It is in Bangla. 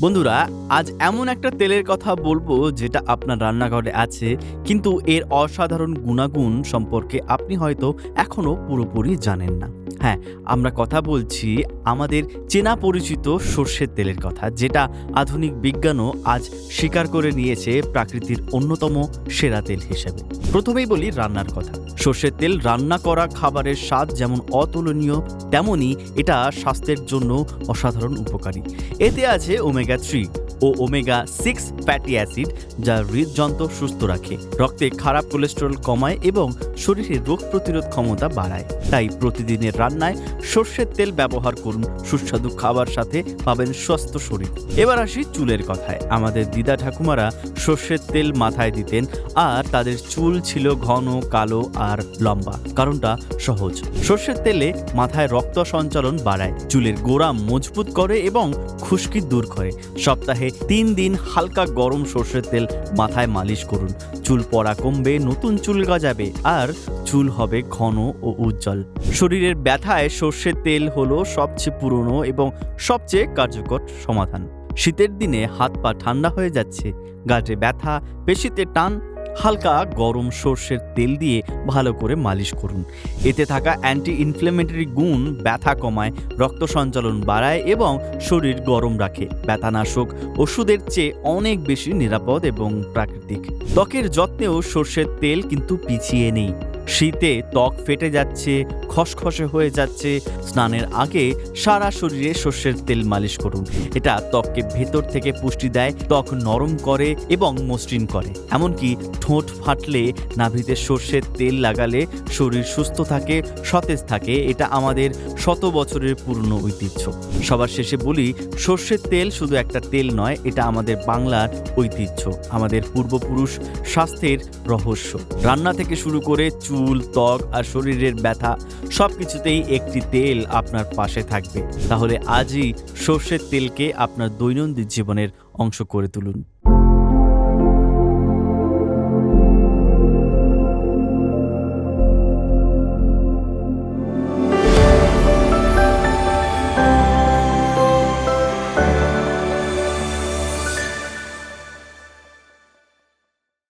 বন্ধুরা, আজ এমন একটা তেলের কথা বলবো যেটা আপনার রান্নাঘরে আছে, কিন্তু এর অসাধারণ গুণাগুণ সম্পর্কে আপনি হয়তো এখনো পুরোপুরি জানেন না। হ্যাঁ, আমরা কথা বলছি আমাদের চেনা পরিচিত সর্ষের তেলের কথা, যেটা আধুনিক বিজ্ঞানও আজ স্বীকার করে নিয়েছে প্রাকৃতির অন্যতম সেরা তেল হিসেবে। প্রথমেই বলি রান্নার কথা। সর্ষের তেল রান্না করা খাবারের স্বাদ যেমন অতুলনীয়, তেমনই এটা স্বাস্থ্যের জন্য অসাধারণ উপকারী। এতে আছে ওমেগা-3 ও ওমেগা-6 ফ্যাটি অ্যাসিড, যা হৃদযন্ত্র সুস্থ রাখে, রক্তে খারাপ কোলেস্টেরল কমায় এবং শরীরে রোগ প্রতিরোধ ক্ষমতা বাড়ায়। তাই প্রতিদিনের রান্নায় সর্ষের তেল ব্যবহার করুন। সুস্বাদু খাবার সাথে পাবেন সুস্থ শরীর। এবার আসি চুলের কথায়। আমাদের দিদা ঠাকুমারা সর্ষের তেল মাথায় দিতেন, আর তাদের চুল ছিল ঘন, কালো আর লম্বা। কারণটা সহজ, সর্ষের তেলে মাথায় রক্ত সঞ্চালন বাড়ায়, চুলের গোড়া মজবুত করে এবং খুশকি দূর করে। সপ্তাহে 3 দিন হালকা গরম সর্ষের তেল মাথায় মালিশ করুন। চুল পড়া কমবে, নতুন চুল গজাবে আর চুল হবে ঘন ও উজ্জ্বল। শরীরের ব্যথায় সর্ষের তেল হলো সবচেয়ে পুরনো এবং সবচেয়ে কার্যকর সমাধান। শীতের দিনে হাত পা ঠান্ডা হয়ে যাচ্ছে, গাঁটে ব্যথা, পেশিতে টান, হালকা গরম সর্ষের তেল দিয়ে ভালো করে মালিশ করুন। এতে থাকা অ্যান্টি ইনফ্লেমেটরি গুণ ব্যথা কমায়, রক্ত সঞ্চালন বাড়ায় এবং শরীর গরম রাখে। ব্যথানাশক ওষুধের চেয়ে অনেক বেশি নিরাপদ এবং প্রাকৃতিক। ত্বকের যত্নেও সর্ষের তেল কিন্তু পিছিয়ে নেই। শীতে ত্বক ফেটে যাচ্ছে, খসখসে হয়ে যাচ্ছে, স্নানের আগে সারা শরীরে সর্ষের তেল মালিশ করুন। এটা ত্বককে ভেতর থেকে পুষ্টি দেয়, ত্বক নরম করে এবং মসৃণ করে। এমনকি ঠোঁট ফাটলে নাভিতে সর্ষের তেল লাগালে শরীর সুস্থ থাকে, সতেজ থাকে। এটা আমাদের শত বছরের পুরনো ঐতিহ্য। সবার শেষে বলি, সর্ষের তেল শুধু একটা তেল নয়, এটা আমাদের বাংলার ঐতিহ্য, আমাদের পূর্বপুরুষ স্বাস্থ্যের রহস্য। রান্না থেকে শুরু করে চুল, ত্বক আর শরীরের ব্যথা, সবকিছুতেই একটি তেল আপনার পাশে থাকবে। তাহলে আজই সর্ষের তেলকে আপনার দৈনন্দিন জীবনের অংশ করে তুলুন।